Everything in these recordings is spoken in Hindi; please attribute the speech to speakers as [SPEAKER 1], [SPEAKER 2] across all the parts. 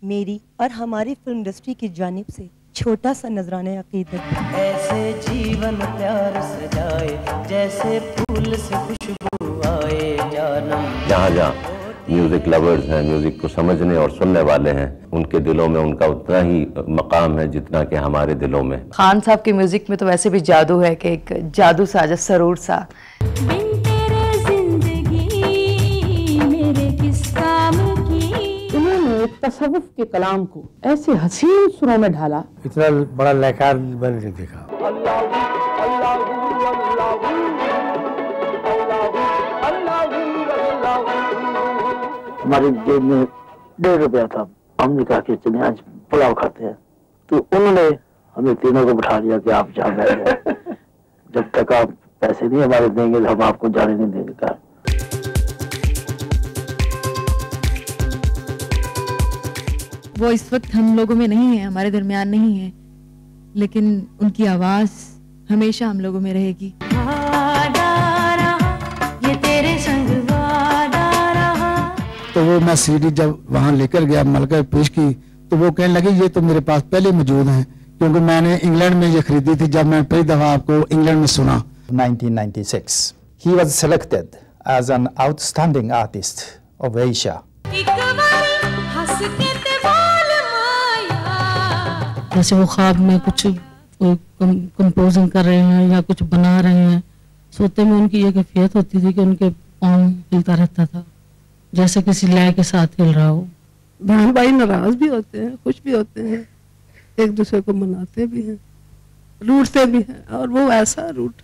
[SPEAKER 1] मेरी और हमारी फिल्म इंडस्ट्री की जानिब से छोटा सा नजराना अकीदत।
[SPEAKER 2] ऐसे जीवन प्यार सजाए जैसे फूल से खुशबू आए जानम।
[SPEAKER 3] जहाँ जहाँ म्यूजिक लवर्स हैं, म्यूजिक को समझने और सुनने वाले हैं, उनके दिलों में उनका उतना ही मकाम है जितना कि हमारे दिलों में।
[SPEAKER 4] खान साहब की म्यूजिक में तो वैसे भी जादू है कि एक जादू सा जो सरूर सा।
[SPEAKER 5] उन्होंने तसव्वुफ के कलाम को ऐसे हसीन सुरों में ढाला,
[SPEAKER 6] इतना बड़ा लयकार मैंने नहीं देखा।
[SPEAKER 7] हमारी जेब में 1.5 रुपया था, हमने कहा कि चलिए आज पुलाव खाते हैं, तो उन्होंने हमें तीनों को बिठा लिया कि आप जहाँ बैठ जाए, जब तक आप पैसे नहीं हमारे देंगे हम आपको जाने नहीं देंगे। कहा
[SPEAKER 8] वो इस वक्त हम लोगों में नहीं है, हमारे दरमियान नहीं है, लेकिन उनकी आवाज हमेशा हम लोगों में रहेगी।
[SPEAKER 9] ये तेरे संग वादा रहा।
[SPEAKER 6] तो वो मैं सीडी जब वहाँ लेकर गया, मलका पेश की, तो वो कहने लगी ये तो मेरे पास पहले मौजूद हैं, क्योंकि मैंने इंग्लैंड में ये खरीदी थी जब मैं पहली दफा आपको इंग्लैंड में सुना।
[SPEAKER 10] 1996 he was selected as an outstanding artist of Asia.
[SPEAKER 5] जैसे वो ख्वाब में कुछ कंपोजिंग कर रहे हैं या कुछ बना रहे हैं, सोते में उनकी ये कैफियत होती थी कि उनके पाँव हिलता रहता था जैसे किसी लय के साथ हिल रहा हो। बहन भाई नाराज भी होते हैं, खुश भी होते हैं, एक दूसरे को मनाते भी हैं, रूठते भी हैं, और वो ऐसा रूठा।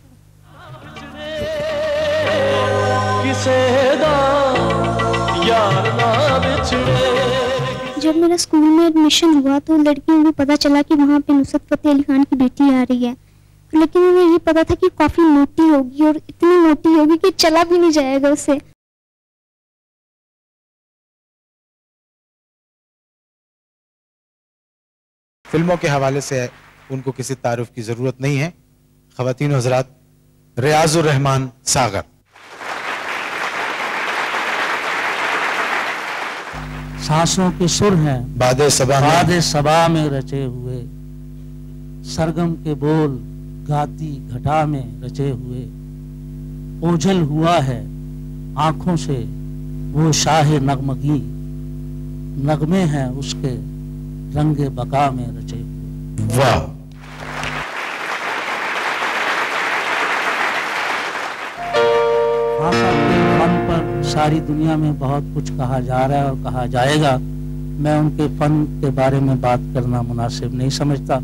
[SPEAKER 11] जब मेरा स्कूल में एडमिशन हुआ तो लड़कियों को पता चला कि वहाँ पे नुसरत फतेह अली खान की बेटी आ रही है, लेकिन उन्हें ये पता था कि काफी मोटी होगी और इतनी मोटी होगी कि चला भी नहीं जाएगा उसे।
[SPEAKER 12] फिल्मों के हवाले से उनको किसी तारुफ की जरूरत नहीं है। ख़वातीन और हज़रात, रियाजुर रहमान सागर।
[SPEAKER 5] सांसों के सुर हैं
[SPEAKER 12] बादे
[SPEAKER 5] सबा में रचे हुए, सरगम के बोल गाती घटा में रचे हुए, ओझल हुआ है आंखों से वो शाह नगमगी, नगमे हैं उसके रंगे बका में रचे हुए।
[SPEAKER 12] वाह।
[SPEAKER 5] हाँ साहब के फन पर सारी दुनिया में बहुत कुछ कहा जा रहा है और कहा जाएगा। मैं उनके फन के बारे में बात करना मुनासिब नहीं समझता।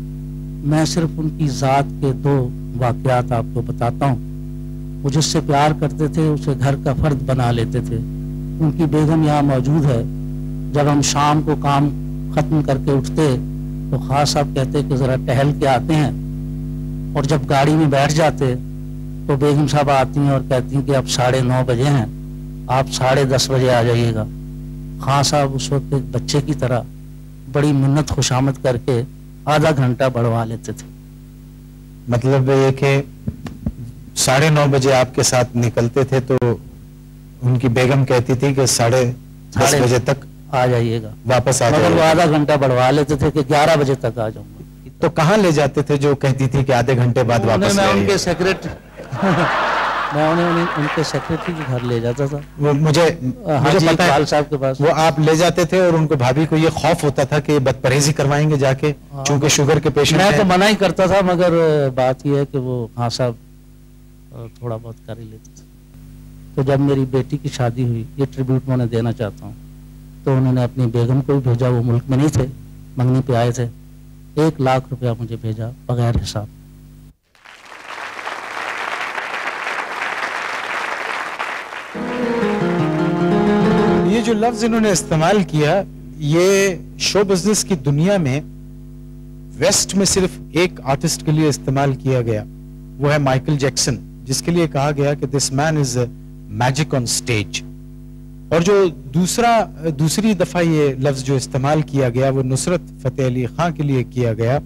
[SPEAKER 5] मैं सिर्फ उनकी ज़ात के 2 वाक़यात आपको बताता हूँ। वो जिससे प्यार करते थे उसे घर का फर्द बना लेते थे। उनकी बेगम यहाँ मौजूद है। जब हम शाम को काम ख़त्म करके उठते तो खास साहब कहते कि ज़रा टहल के आते हैं, और जब गाड़ी में बैठ जाते तो बेगम साहब आती हैं और कहती हैं कि अब 9:30 बजे हैं, आप 10:30 बजे आ जाइएगा। खान साहब उस वक्त एक बच्चे की तरह बड़ी मिन्नत खुशामद करके आधा घंटा बढ़वा लेते थे।
[SPEAKER 12] मतलब ये कि 9:30 बजे आपके साथ निकलते थे तो उनकी बेगम कहती थी कि 10:30 बजे तक
[SPEAKER 5] आ जाइएगा,
[SPEAKER 12] वापस आ जाइएगा।
[SPEAKER 5] वो आधा घंटा बढ़वा लेते थे कि 11 बजे तक आ जाऊंगा।
[SPEAKER 12] तो कहाँ ले जाते थे जो कहती थी कि आधे घंटे बाद वापस?
[SPEAKER 5] मैं उनके सेक्रेटरी मैं उन्हें उनके सेक्रेटरी के घर ले जाता था।
[SPEAKER 12] वो मुझे पता है
[SPEAKER 5] साहब के पास
[SPEAKER 12] वो आप ले जाते थे, और उनको भाभी को ये खौफ होता था कि बदपरहेजी करवाएंगे जाके, चूंकि शुगर के पेशेंट।
[SPEAKER 5] मैं तो मना ही करता था, मगर बात यह है कि वो हाँ साहब थोड़ा बहुत कर ही लेते थे। तो जब मेरी बेटी की शादी हुई, ये ट्रिब्यूट मैं उन्हें देना चाहता हूँ, तो उन्होंने अपनी बेगम को भी भेजा। वो मुल्क में नहीं थे, मंगनी पे आए थे। 1 लाख रुपया मुझे भेजा बगैर हिसाब।
[SPEAKER 12] ये जो लफ्ज इन्होंने इस्तेमाल किया, ये शो बिजनेस की दुनिया में वेस्ट में सिर्फ एक आर्टिस्ट के लिए इस्तेमाल किया गया, वो है माइकल जैक्सन, जिसके लिए कहा गया कि this man is magic on stage. और जो दूसरी दफा ये लफ्ज जो इस्तेमाल किया गया वो नुसरत फतेह अली खान के लिए किया गया,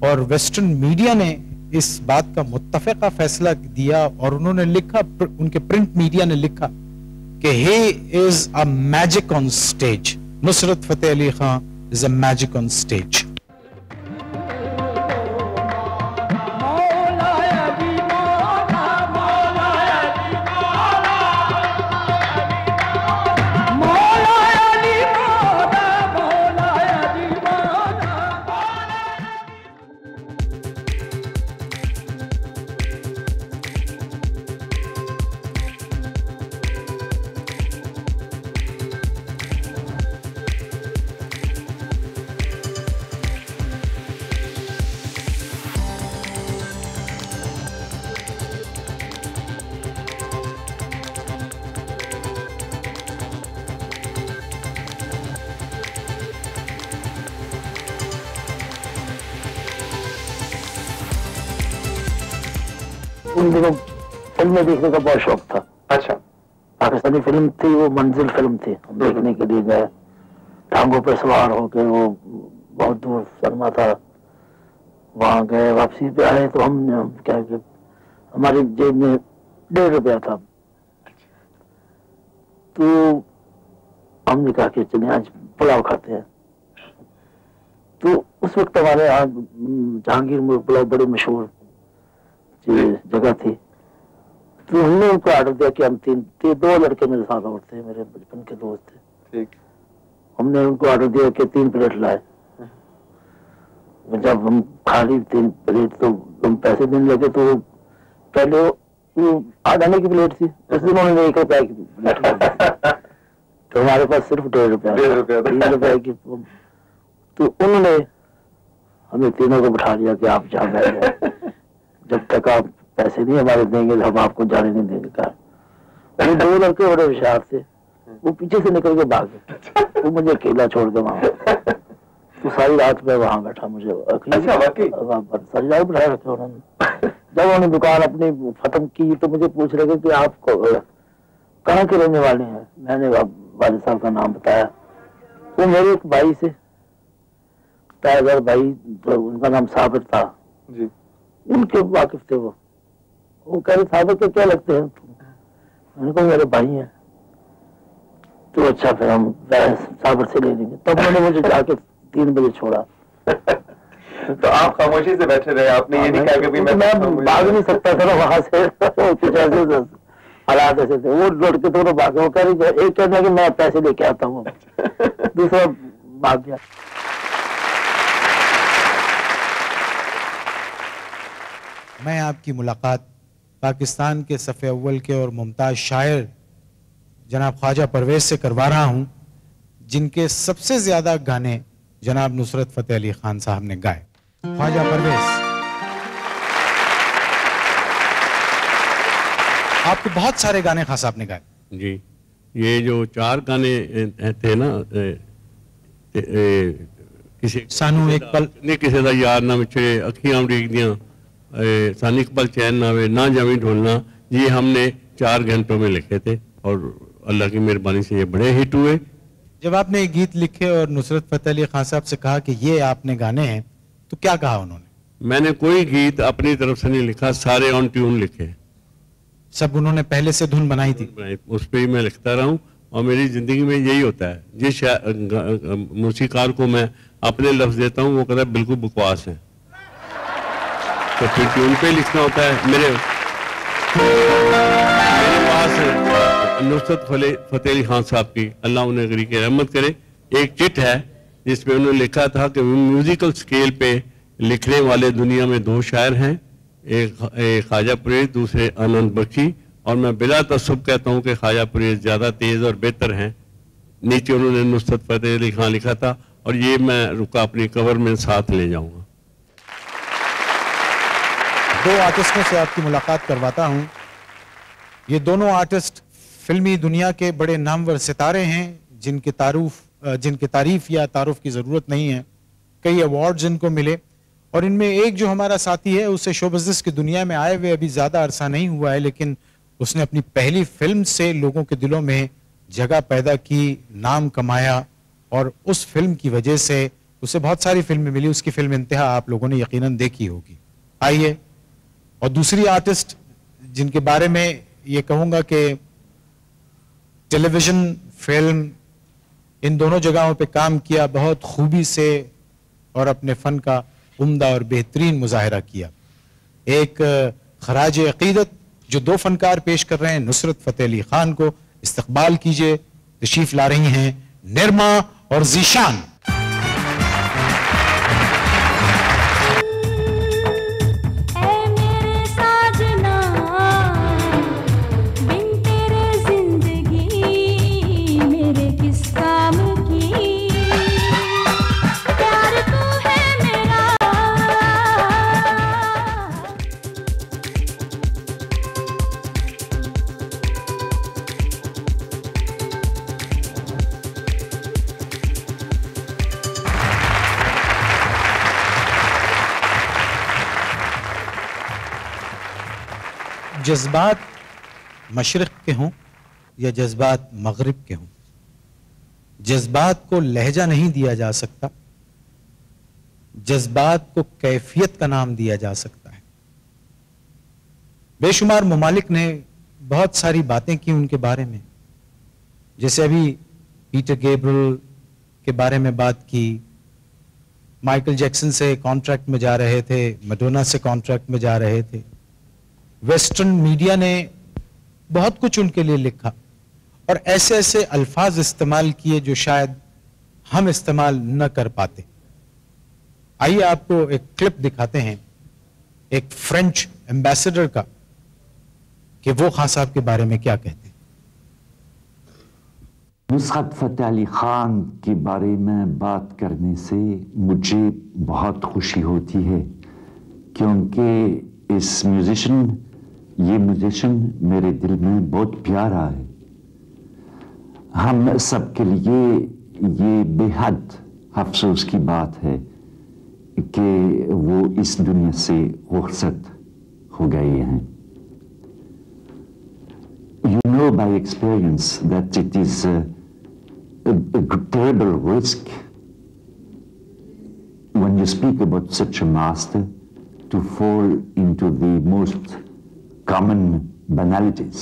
[SPEAKER 12] और वेस्टर्न मीडिया ने इस बात का मुत्तफ़िक़ा फैसला दिया, और उन्होंने लिखा, उनके प्रिंट मीडिया ने लिखा कि he is a magic on stage. Nusrat Fateh Ali Khan there's a magic on stage.
[SPEAKER 7] उन दिनों फिल्में देखने का बहुत शौक था।
[SPEAKER 13] अच्छा।
[SPEAKER 7] पाकिस्तानी फिल्म थी, वो मंजिल फिल्म थी, हम देखने के लिए गए, टांगों पर सवार होकर, वो बहुत दूर सरमा था, वहां गए, वापसी पे आए तो हम क्या कि हमारी जेब में 1.5 रुपया था, तो हमने कहा कि चलिए आज पुलाव खाते हैं। तो उस वक्त हमारे यहाँ जहांगीर में पुलाव बड़ी मशहूर जगह थी, तो हमने उनको ऑर्डर दिया कि हम 2 लड़के मेरे साथ और थे, मेरे बचपन के दोस्त थे।
[SPEAKER 13] ठीक।
[SPEAKER 7] हमने उनको ऑर्डर दिया कि 3 प्लेट लाए। जब हम खाली 3 प्लेट, तो हम पैसे देने लगे, तो पहले वो आने की प्लेट थी, उस दिन उन्होंने 1 रुपए की प्लेट ला दी, तो हमारे पास सिर्फ 1.5 रुपया, 3 रुपए की। तो उन्होंने हमें तीनों को बिठा लिया कि आप जहाँ बैठ जाए, जब तक आप पैसे नहीं हमारे देंगे हम आपको जाने नहीं देंगे। कहा वो 2 लड़के बड़े होशियार थे, वो पीछे से निकल के भाग गए, वो मुझे अकेला छोड़ के वहां। तो सारी रात में वहां बैठा, मुझे सारी रात बिठा रखे उन्होंने। जब उन्होंने दुकान अपनी खत्म की तो मुझे पूछ रहे कि आप कहाँ के रहने वाले हैं। मैंने वालिद साहब का नाम बताया। वो मेरे एक भाई से, टाइगर भाई, तो उनका नाम साबिर था
[SPEAKER 13] जी,
[SPEAKER 7] उनके वाकिफ थे। वो कह रहे साबिर के क्या लगते हैं तुम? मैंने कहा मेरे भाई हैं। तो अच्छा फिर हम साबिर से ले लेंगे। तब उन्होंने मुझे जाके 3 बजे छोड़ा।
[SPEAKER 13] तो आप खामोशी से बैठे रहे, आपने ये नहीं कहा कि
[SPEAKER 7] मैं भाग नहीं सकता था ना वहां से, कुछ ऐसे हालात ऐसे थे। वो लड़के दोनों भागे, वो कह रहे, एक कहने कि मैं पैसे लेके आता हूँ, दूसरा भाग गया।
[SPEAKER 12] मैं आपकी मुलाकात पाकिस्तान के सफ़े अव्वल के और मुमताज़ शायर जनाब ख्वाजा परवेज से करवा रहा हूँ, जिनके सबसे ज़्यादा गाने जनाब नुसरत फ़तेह अली खान साहब ने गाए। ख्वाजा परवेज, आपके बहुत सारे गाने खास आपने गाए।
[SPEAKER 14] जी, ये जो 4 गाने थे ना, किसी
[SPEAKER 12] सानू एक पल
[SPEAKER 14] नहीं, किसी का यार ना विछड़े, अखियां उड़ीक दियां, सानी एक पल चैन ना आवे, ना जावी ढोलना, ये हमने 4 घंटों में लिखे थे और अल्लाह की मेहरबानी से ये बड़े हिट हुए।
[SPEAKER 12] जब आपने ये गीत लिखे और नुसरत फ़तेह अली खान साहब से कहा कि ये आपने गाने हैं, तो क्या कहा उन्होंने?
[SPEAKER 14] मैंने कोई गीत अपनी तरफ से नहीं लिखा, सारे ऑन ट्यून लिखे।
[SPEAKER 12] सब उन्होंने पहले से धुन बनाई थी?
[SPEAKER 14] उस पर ही मैं लिखता रहा हूँ और मेरी जिंदगी में यही होता है। जिस मौसीकार को मैं अपने लफ्ज देता हूँ वो कहता है बिल्कुल बकवास है, तो फिर ट्यून पे लिखना होता है। मेरे पास नुसरत फ़तेह अली खान साहब की, अल्लाह उन्हें गरी की रहमत करे, एक चिट है जिसमें उन्होंने लिखा था कि म्यूजिकल स्केल पे लिखने वाले दुनिया में 2 शायर हैं, एक ख्वाजा परवेज, दूसरे आनंद बख्शी, और मैं बिला तसुब कहता हूँ कि ख्वाजा परवेज ज़्यादा तेज़ और बेहतर हैं। नीचे उन्होंने नुसरत फ़तेह अली खान लिखा था और ये मैं रुका अपनी कवर में साथ ले जाऊँगा।
[SPEAKER 12] 2 आर्टिस्टों से आपकी मुलाकात करवाता हूँ। ये दोनों आर्टिस्ट फिल्मी दुनिया के बड़े नामवर सितारे हैं, जिनकी तारीफ या तारुफ की ज़रूरत नहीं है। कई अवार्ड्स इनको मिले और इनमें एक जो हमारा साथी है उसे शो बिज़नेस की दुनिया में आए हुए अभी ज़्यादा अरसा नहीं हुआ है, लेकिन उसने अपनी पहली फिल्म से लोगों के दिलों में जगह पैदा की, नाम कमाया और उस फिल्म की वजह से उसे बहुत सारी फिल्में मिली। उसकी फिल्म इंतहा आप लोगों ने यकीनन देखी होगी। आइए, और दूसरी आर्टिस्ट जिनके बारे में ये कहूँगा कि टेलीविज़न, फिल्म, इन दोनों जगहों पे काम किया, बहुत खूबी से और अपने फन का उम्दा और बेहतरीन मुजाहरा किया। एक खराज अकीदत जो दो फनकार पेश कर रहे हैं, नुसरत फतेह अली खान को इस्तकबाल कीजिए। तशरीफ ला रही हैं निर्मा और जीशान। जज्बात मशरिक के हों या जज्बात मगरिब के हों, जज्बात को लहजा नहीं दिया जा सकता, जज्बात को कैफियत का नाम दिया जा सकता है। बेशुमार ममालिक ने बहुत सारी बातें की उनके बारे में, जैसे अभी पीटर गैब्रियल के बारे में बात की, माइकल जैक्सन से कॉन्ट्रैक्ट में जा रहे थे, मैडोना से कॉन्ट्रैक्ट में जा रहे थे। वेस्टर्न मीडिया ने बहुत कुछ उनके लिए लिखा और ऐसे ऐसे अल्फाज इस्तेमाल किए जो शायद हम इस्तेमाल न कर पाते। आइए आपको एक क्लिप दिखाते हैं एक फ्रेंच एम्बेसडर का कि वो खान साहब के बारे में क्या कहते हैं।
[SPEAKER 15] नुसरत फतेह अली खान के बारे में बात करने से मुझे बहुत खुशी होती है, क्योंकि ये म्यूजिशियन मेरे दिल में बहुत प्यारा है। हम सबके लिए ये बेहद अफसोस की बात है कि वो इस दुनिया से रुखसत हो गए हैं। You know by experience that it is a terrible risk when you speak about such a master to fall into the most common banalities.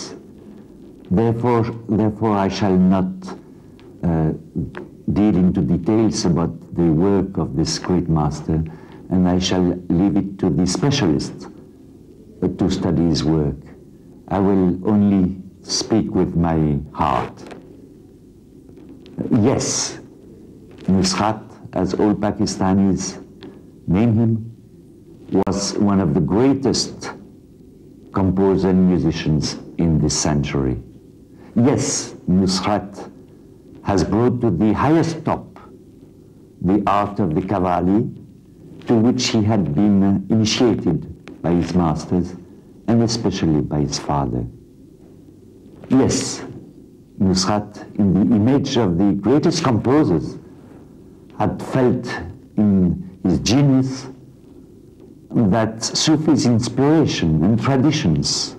[SPEAKER 15] Therefore, I shall not deal into details about the work of this great master, and I shall leave it to the specialists to study his work. I will only speak with my heart. Yes, Nusrat, as all Pakistanis name him, was one of the greatest composers and musicians in this century. Yes, Nusrat has brought to the highest top the art of the Qawwali, to which he had been initiated by his masters and especially by his father. Yes, Nusrat, in the image of the greatest composers, had felt in his genius that Sufi's inspiration and traditions,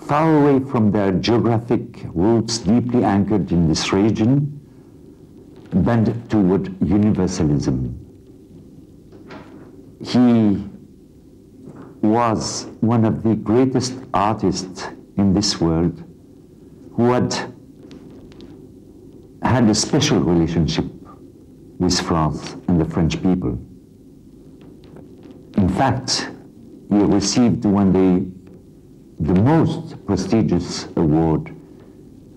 [SPEAKER 15] far away from their geographic roots deeply anchored in this region, bent toward universalism. He was one of the greatest artists in this world who had had a special relationship with France and the French people. In fact, he received one day the most prestigious award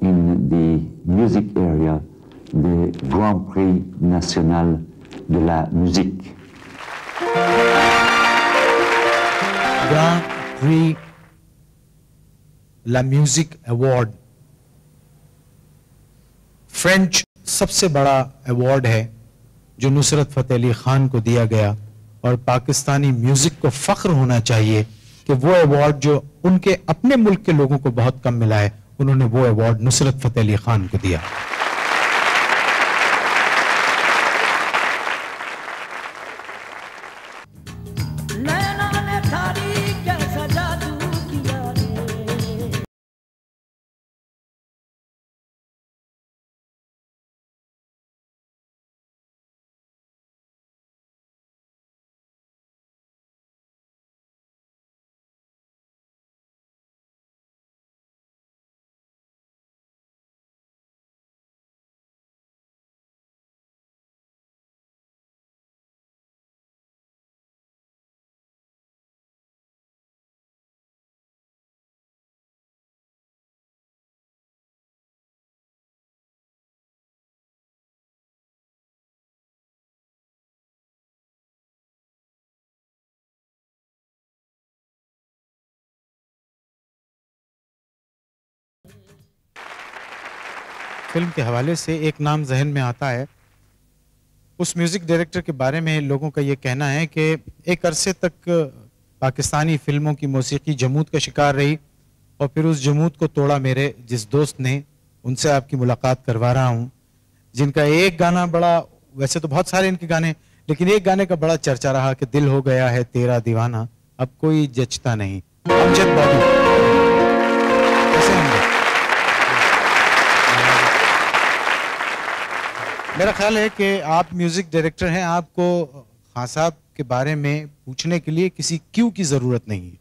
[SPEAKER 15] in the music area, the Grand Prix National de la Musique.
[SPEAKER 12] Grand Prix La Musique Award French सबसे बड़ा अवार्ड है जो नुसरत फतेह अली खान को दिया गया, और पाकिस्तानी म्यूजिक को फख्र होना चाहिए कि वो अवार्ड जो उनके अपने मुल्क के लोगों को बहुत कम मिला है, उन्होंने वो अवार्ड नुसरत फतेह अली खान को दिया। फिल्म के हवाले से एक नाम जहन में आता है। उस म्यूजिक डायरेक्टर के बारे में लोगों का ये कहना है कि एक अरसे तक पाकिस्तानी फिल्मों की मौसीकी जमूद का शिकार रही और फिर उस जमूद को तोड़ा मेरे जिस दोस्त ने। उनसे आपकी मुलाकात करवा रहा हूँ, जिनका एक गाना बड़ा, वैसे तो बहुत सारे इनके गाने, लेकिन एक गाने का बड़ा चर्चा रहा कि दिल हो गया है तेरा दीवाना, अब कोई जचता नहीं। अमजद बॉबी, कैसे हैं? मेरा ख्याल है कि आप म्यूजिक डायरेक्टर हैं, आपको खान साहब के बारे में पूछने के लिए किसी क्यू की जरूरत नहीं है।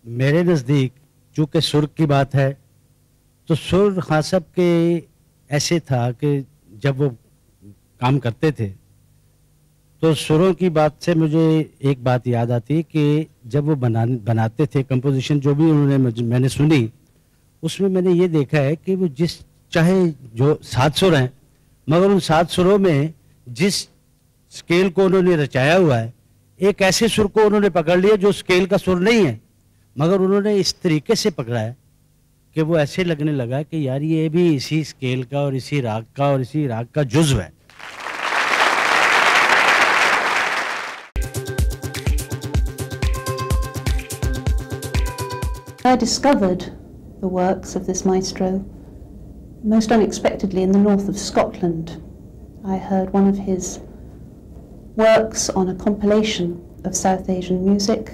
[SPEAKER 16] मेरे नज़दीक चूँकि सुर की बात है तो सुर खान साहब के ऐसे था कि जब वो काम करते थे तो सुरों की बात से मुझे एक बात याद आती है कि जब वो बनाते थे कंपोजिशन, जो भी उन्होंने मैंने सुनी, उसमें मैंने ये देखा है कि वो जिस चाहे जो 7 सुर हैं, मगर उन 7 सुरों में जिस स्केल को उन्होंने रचाया हुआ है, एक ऐसे सुर को उन्होंने पकड़ लिया जो स्केल का सुर नहीं है, मगर उन्होंने इस तरीके से पकड़ा है कि वो ऐसे लगने लगा कि यार ये भी इसी स्केल का और इसी राग का जुज़्व है।
[SPEAKER 17] I discovered the works of this maestro most unexpectedly in the north of Scotland. I heard one of his works on a compilation of South Asian music,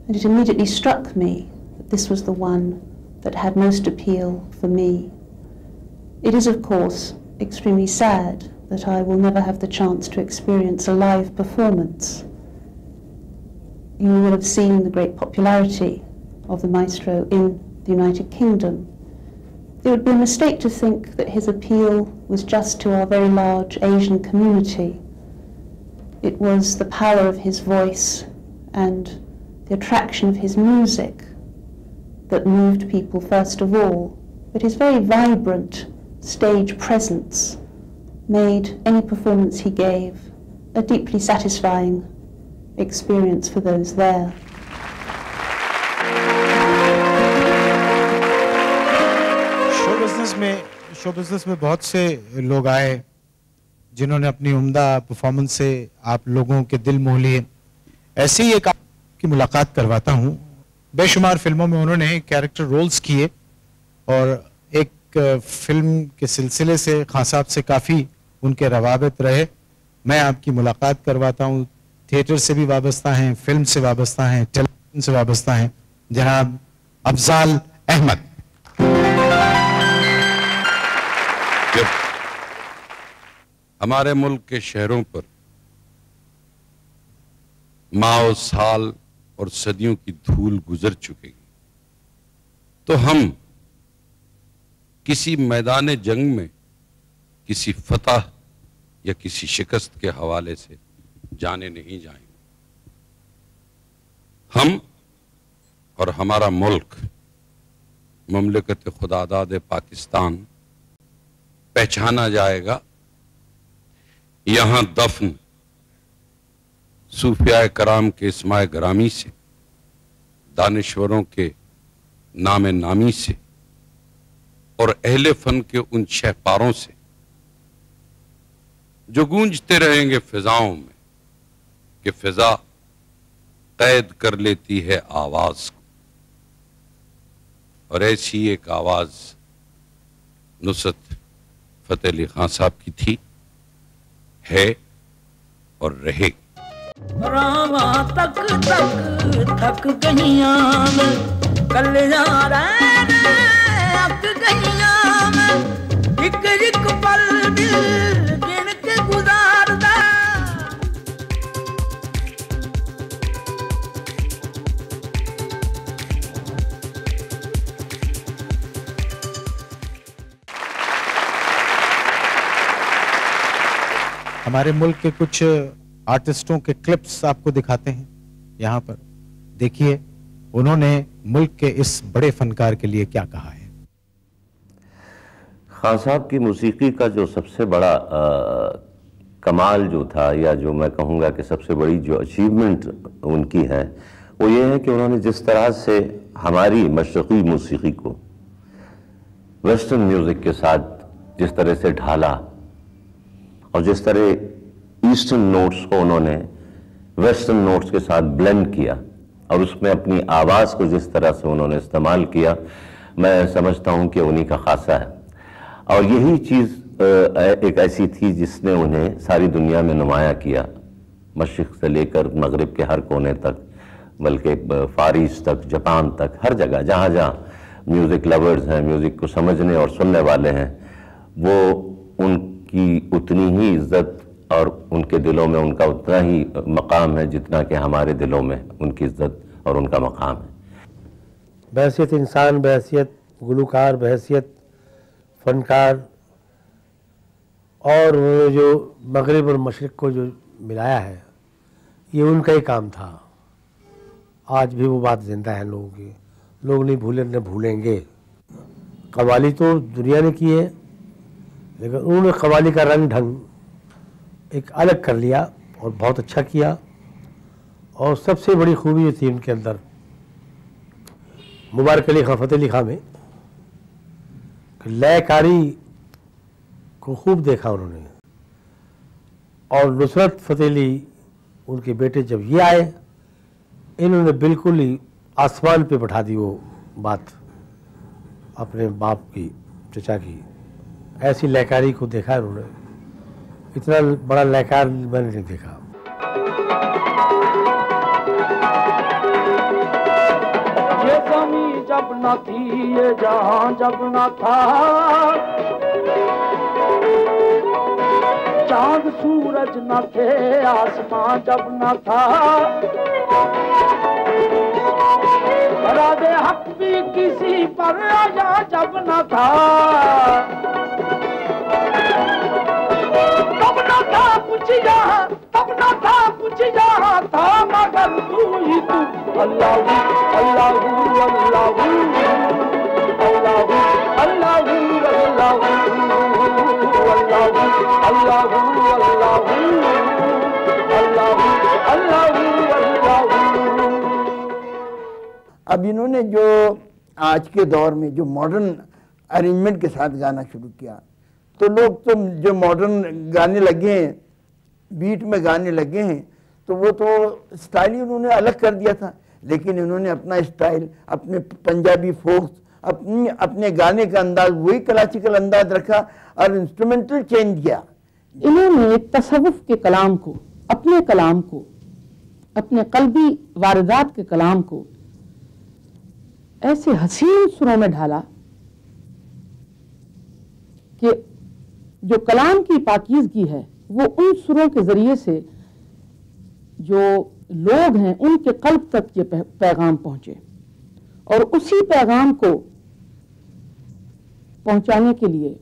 [SPEAKER 17] and it immediately struck me that this was the one that had most appeal for me. It is, of course, extremely sad that I will never have the chance to experience a live performance. You will have seen the great popularity of the maestro in the United Kingdom. It would be a mistake to think that his appeal was just to our very large Asian community. It was the power of his voice and the attraction of his music that moved people first of all, but his very vibrant stage presence made any performance he gave a deeply satisfying experience for those there.
[SPEAKER 12] Show business में बहुत से लोग आए जिन्होंने अपनी उम्दा परफॉर्मेंस से आप लोगों के दिल मोह लिए। ऐसे ही एक आपकी मुलाकात करवाता हूँ। बेशुमार फिल्मों में उन्होंने कैरेक्टर रोल्स किए और एक फिल्म के सिलसिले से खान साहब से काफ़ी उनके रवाबित रहे। मैं आपकी मुलाकात करवाता हूँ। थिएटर से भी वाबस्ता हैं, फिल्म से वाबस्ता हैं, टेलीविजन से वाबस्ता हैं, जनाब अफजाल अहमद।
[SPEAKER 18] जब हमारे मुल्क के शहरों पर माओ साल और सदियों की धूल गुजर चुकेगी तो हम किसी मैदान जंग में किसी फतह या किसी शिकस्त के हवाले से जाने नहीं जाएंगे। हम और हमारा मुल्क ममलिकत खुदादाद पाकिस्तान पहचाना जाएगा। यहां दफन सूफिया कराम के इस्माए ग्रामी से, दानिश्वरों के नाम नामी से और अहले फन के उन शहपारों से जो गूंजते रहेंगे फिजाओं में कि फिजा कैद कर लेती है आवाज को। और ऐसी एक आवाज नुसरत फतेह अली खान साहब की थी, है और रहेगी।
[SPEAKER 19] रावा तक तक थक गईया मैं कलिया थक गईया मैं एक एक पल दिल गिन के गुजारदा।
[SPEAKER 12] हमारे मुल्क के कुछ आर्टिस्टों के क्लिप्स आपको दिखाते हैं। यहाँ पर देखिए उन्होंने मुल्क के इस बड़े फनकार के लिए क्या कहा है।
[SPEAKER 3] खान साहब की मौसीकी का जो सबसे बड़ा कमाल जो था, या जो मैं कहूँगा कि सबसे बड़ी जो अचीवमेंट उनकी है, वो ये है कि उन्होंने जिस तरह से हमारी मशरक़ी मौसीकी को वेस्टर्न म्यूज़िक के साथ जिस तरह से ढाला और जिस तरह ईस्टर्न नोट्स को उन्होंने वेस्टर्न नोट्स के साथ ब्लेंड किया और उसमें अपनी आवाज़ को जिस तरह से उन्होंने इस्तेमाल किया, मैं समझता हूं कि उन्हीं का खासा है। और यही चीज़ एक ऐसी थी जिसने उन्हें सारी दुनिया में नुमाया किया, मशरिक़ से लेकर मगरिब के हर कोने तक, बल्कि फार ईस्ट तक, जापान तक, हर जगह जहाँ जहाँ म्यूज़िक लवर्स हैं, म्यूज़िक को समझने और सुनने वाले हैं, वो उनकी उतनी ही इज्जत और उनके दिलों में उनका उतना ही मकाम है जितना कि हमारे दिलों में उनकी इज्जत और उनका मकाम है।
[SPEAKER 20] बहैसियत इंसान, बहैसियत गुलूकार, बहैसियत फनकार, और वो जो मगरिब और मशरिक़ को जो मिलाया है, ये उनका ही काम था। आज भी वो बात जिंदा है लोगों की, लोग नहीं भूले न भूलेंगे। कव्वाली तो दुनिया ने की है, लेकिन उन्होंने कव्वाली का रंग ढंग एक अलग कर लिया और बहुत अच्छा किया। और सबसे बड़ी खूबी ये थी उनके अंदर, मुबारक अली खां, फ़तेह अली खां में लयकारी को खूब देखा उन्होंने। और नुसरत फ़तेह अली, उनके बेटे जब ये आए, इन्होंने बिल्कुल ही आसमान पे बैठा दी वो बात अपने बाप की, चचा की। ऐसी लयकारी को देखा उन्होंने, इतना बड़ा लयकार मैंने नहीं देखा।
[SPEAKER 19] ये ज़मीं जब न थी, ये जहां जब न था, चांद सूरज न थे, आसमां जब न था, राधे हक भी किसी पर आया जब न था, तब न था कुछ यहाँ, तब न था कुछ यहाँ था, मगर तू ही तू। अल्लाह अल्लाह अल्लाह अल्लाह अल्लाह
[SPEAKER 21] अब इन्होंने जो आज के दौर में जो मॉडर्न अरेंजमेंट के साथ गाना शुरू किया, तो लोग तो जो मॉडर्न गाने लगे हैं, बीट में गाने लगे हैं, तो वो तो स्टाइल ही उन्होंने अलग कर दिया था। लेकिन इन्होंने अपना स्टाइल, अपने पंजाबी फोक्स, अपने गाने का अंदाज वही क्लासिकल अंदाज रखा और इंस्ट्रूमेंटल चेंज किया।
[SPEAKER 22] इन्होंने तसव्वुफ के कलाम को, अपने कलाम को, अपने कल्बी वारदात के कलाम को ऐसे हसीन सुरों में ढाला कि जो कलाम की पाकीज़गी है वो उन सुरों के जरिए से जो लोग हैं उनके कल्ब तक ये पैगाम पहुंचे। और उसी पैगाम को पहुंचाने के लिए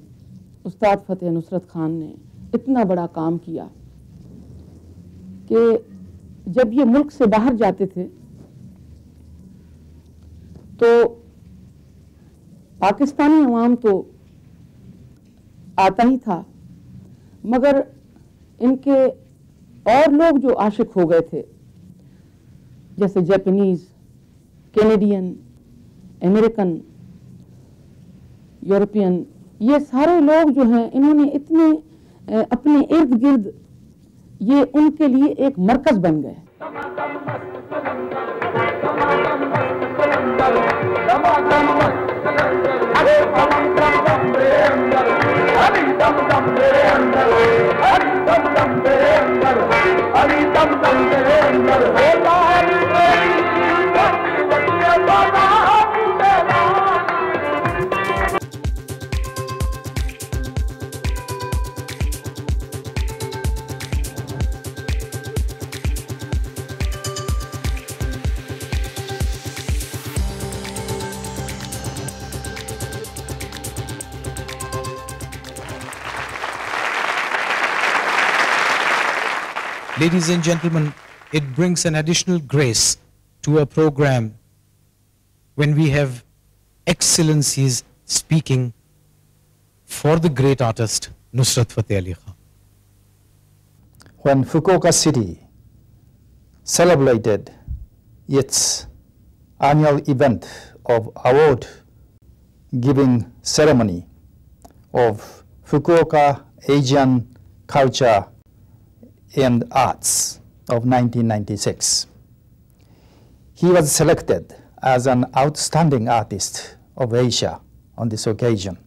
[SPEAKER 22] उस्ताद फ़तेह नुसरत खान ने इतना बड़ा काम किया कि जब ये मुल्क से बाहर जाते थे तो पाकिस्तानी अवाम तो आता ही था, मगर इनके और लोग जो आशिक हो गए थे, जैसे जापानीज, कैनेडियन, अमेरिकन, यूरोपियन, ये सारे लोग जो हैं, इन्होंने इतने अपने इर्द गिर्द ये उनके लिए एक मरकज बन गए।
[SPEAKER 12] Ladies and gentlemen, it brings an additional grace to a program when we have excellencies speaking for the great artist Nusrat Fateh Ali Khan.
[SPEAKER 10] When Fukuoka City celebrated its annual event of award giving ceremony of Fukuoka Asian Culture and Arts of 1996. He was selected as an outstanding artist of Asia on this occasion.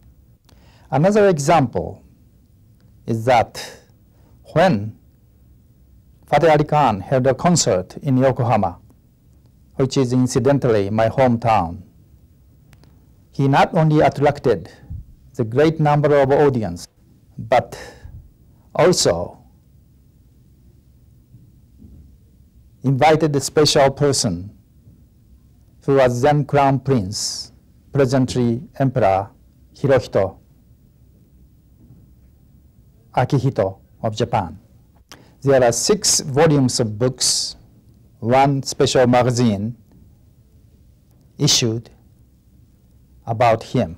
[SPEAKER 10] Another example is that when Fateh Ali Khan held a concert in Yokohama, which is incidentally my hometown, he not only attracted the great number of audience, but also invited a special person who was then Crown Prince, presently Emperor Hirohito Akihito of Japan. There are 6 volumes of books, 1 special magazine issued about him.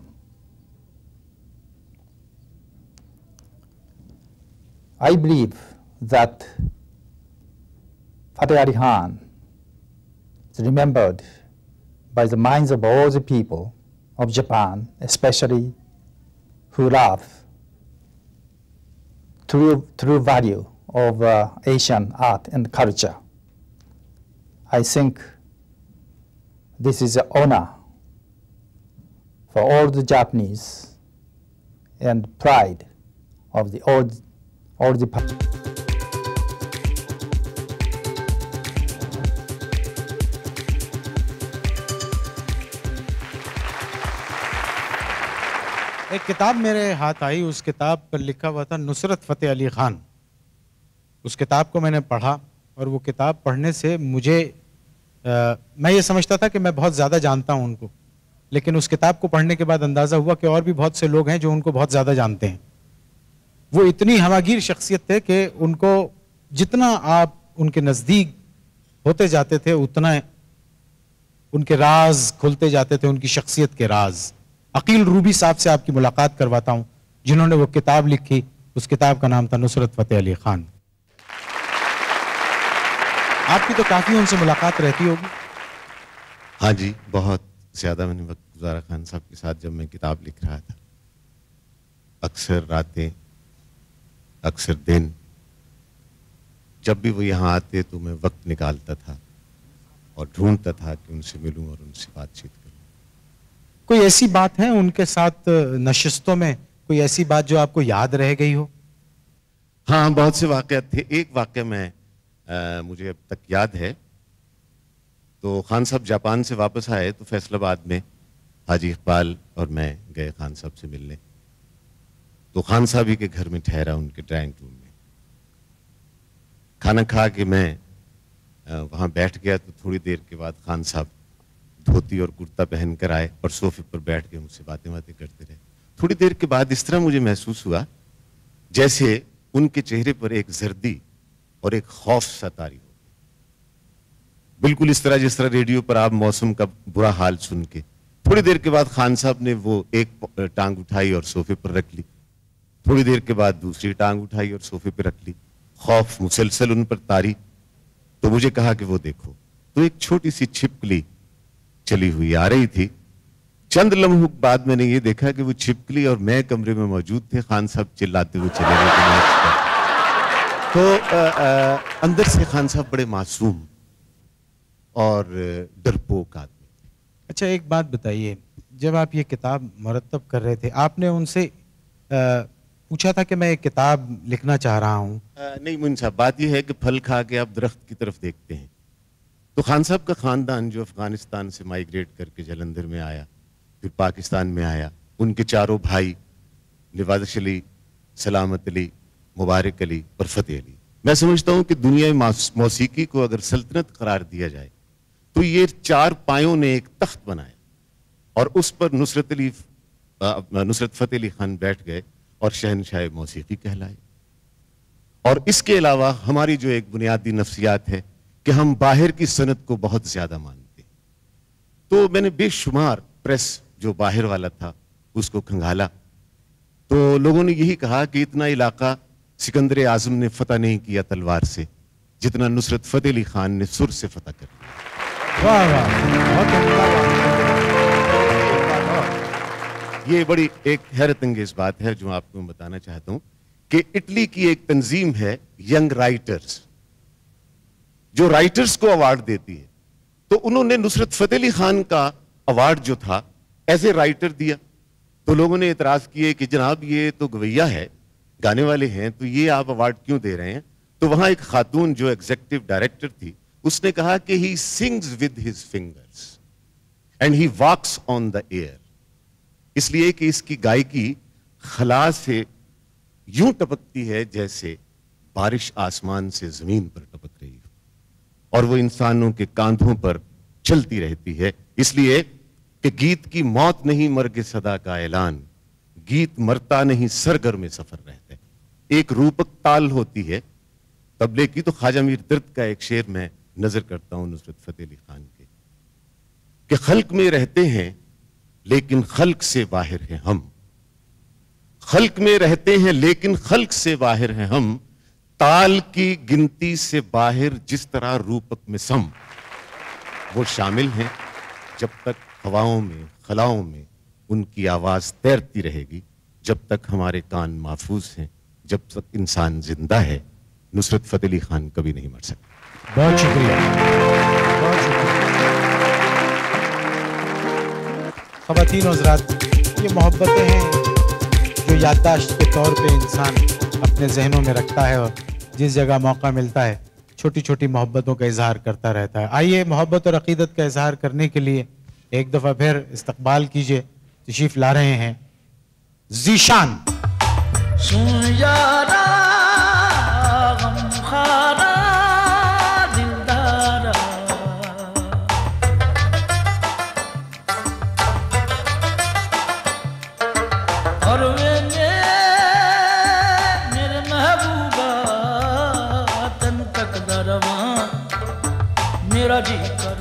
[SPEAKER 10] I believe that Fateh Ali Khan is remembered by the minds of all the people of Japan, especially who love true value of Asian art and culture. I think this is an honor for all the Japanese and pride of the all the
[SPEAKER 12] एक किताब मेरे हाथ आई, उस किताब पर लिखा हुआ था नुसरत फ़तेह अली ख़ान। उस किताब को मैंने पढ़ा और वो किताब पढ़ने से मुझे मैं ये समझता था कि मैं बहुत ज़्यादा जानता हूँ उनको, लेकिन उस किताब को पढ़ने के बाद अंदाज़ा हुआ कि और भी बहुत से लोग हैं जो उनको बहुत ज़्यादा जानते हैं। वो इतनी हवागीर शख्सियत थे कि उनको जितना आप उनके नज़दीक होते जाते थे उतना उनके राज खुलते जाते थे, उनकी शख्सियत के राज। अकील रूबी साहब से आपकी मुलाकात करवाता हूं, जिन्होंने वो किताब लिखी। उस किताब का नाम था नुसरत फ़तेह अली ख़ान। आपकी तो काफी उनसे मुलाकात रहती होगी।
[SPEAKER 1] हाँ जी, बहुत ज्यादा मैंने वक्त गुजारा खान साहब के साथ जब मैं किताब लिख रहा था। अक्सर रातें, अक्सर दिन, जब भी वो यहाँ आते तो मैं वक्त निकालता था और ढूंढता था कि उनसे मिलूं और उनसे बातचीत करूं।
[SPEAKER 12] कोई ऐसी बात है उनके साथ नशिस्तों में, कोई ऐसी बात जो आपको याद रह गई हो?
[SPEAKER 1] हाँ, बहुत से वाक़यात थे। एक वाक़या मैं मुझे अब तक याद है। तो खान साहब जापान से वापस आए तो फैसलाबाद में हाजी इकबाल और मैं गए खान साहब से मिलने। तो खान साहब ही के घर में ठहरा, उनके ड्राइंग रूम में। खाना खा के मैं वहाँ बैठ गया तो थोड़ी देर के बाद खान साहब धोती और कुर्ता पहन कर आए और सोफे पर बैठ के मुझसे बातें करते रहे। थोड़ी देर के बाद इस तरह मुझे महसूस हुआ जैसे उनके चेहरे पर एक जर्दी और एक खौफ सा तारी हो, बिल्कुल इस तरह जिस तरह रेडियो पर आप मौसम का बुरा हाल सुन के। थोड़ी देर के बाद खान साहब ने वो एक टांग उठाई और सोफे पर रख ली, थोड़ी देर के बाद दूसरी टांग उठाई और सोफे पर रख ली। खौफ मुसलसल उन पर तारी। तो मुझे कहा कि वो देखो। तो एक छोटी सी छिपकली चली हुई आ रही थी। चंद लम्हों बाद मैंने ये देखा कि वो छिपकली और मैं कमरे में मौजूद थे। खान साहब चिल्लाते हुए चले गए। तो अंदर से खान साहब बड़े मासूम और डरपोक आदमी।
[SPEAKER 12] अच्छा, एक बात बताइए, जब आप ये किताब मुरतब कर रहे थे आपने उनसे पूछा था कि मैं एक किताब लिखना चाह रहा हूँ?
[SPEAKER 1] नहीं मुन साहब, बात यह है कि फल खा के आप दरख्त की तरफ देखते हैं। तो खान साहब का ख़ानदान जो अफ़गानिस्तान से माइग्रेट करके जलंधर में आया, फिर पाकिस्तान में आया, उनके चारों भाई नवाज़ अली, सलामत अली, मुबारक अली और फ़तेह अली। मैं समझता हूँ कि दुनिया में मौसीकी को अगर सल्तनत करार दिया जाए तो ये 4 पायों ने एक तख्त बनाया और उस पर नुसरत फ़तेह अली ख़ान बैठ गए और शहनशाह मौसीकी कहलाए। और इसके अलावा हमारी जो एक बुनियादी नफ्सियात है कि हम बाहर की सनत को बहुत ज्यादा मानते हैं। तो मैंने बेशुमार प्रेस जो बाहर वाला था उसको खंगाला, तो लोगों ने यही कहा कि इतना इलाका सिकंदर आजम ने फतह नहीं किया तलवार से जितना नुसरत फ़तेह अली ख़ान ने सुर से फतह कर लिया।
[SPEAKER 12] वाह वाह, बहुत
[SPEAKER 1] ये बड़ी एक हैरत अंगेज बात है जो आपको मैं बताना चाहता हूं कि इटली की एक तंजीम है यंग राइटर्स, जो राइटर्स को अवार्ड देती है। तो उन्होंने नुसरत फतेह अली खान का अवार्ड जो था एज ए राइटर दिया। तो लोगों ने एतराज किए कि जनाब ये तो गवैया है, गाने वाले हैं, तो ये आप अवार्ड क्यों दे रहे हैं। तो वहां एक खातून जो एग्जीक्यूटिव डायरेक्टर थी उसने कहा कि he sings with his fingers and he walks on the air, इसलिए कि इसकी गायकी खला से यूं टपकती है जैसे बारिश आसमान से जमीन पर टपक रही हो, और वो इंसानों के कांधों पर चलती रहती है। इसलिए कि गीत की मौत नहीं मर्ग सदा का ऐलान, गीत मरता नहीं सरगर में सफर रहता है। एक रूपक ताल होती है तबले की। तो ख्वाजा मीर दर्द का एक शेर मैं नजर करता हूं नुसरत फतेह अली खान के, कि खल्क में रहते हैं लेकिन खल्क से बाहर हैं हम, खल्क में रहते हैं लेकिन खल्क से बाहर हैं हम, ताल की गिनती से बाहर जिस तरह रूपक में सम। वो शामिल हैं जब तक हवाओं में खलाओं में उनकी आवाज तैरती रहेगी, जब तक हमारे कान महफूज हैं, जब तक इंसान जिंदा है, नुसरत फतेह अली खान कभी नहीं मर सकते।
[SPEAKER 12] बहुत शुक्रिया, बहुत शुक्रिया। ख़वातीन और हज़रात, ये मोहब्बतें हैं जो याददाश्त के तौर पे इंसान अपने जहनों में रखता है और जिस जगह मौका मिलता है छोटी छोटी मोहब्बतों का इजहार करता रहता है। आइए मोहब्बत और अकीदत का इजहार करने के लिए एक दफ़ा फिर इस्तकबाल कीजिए, तशरीफ ला रहे हैं ज़ीशान।
[SPEAKER 19] सुन यारा गमखारा दिलदारा, और वे मेरे महबूबा तन तक दरवां, मेरा जी कर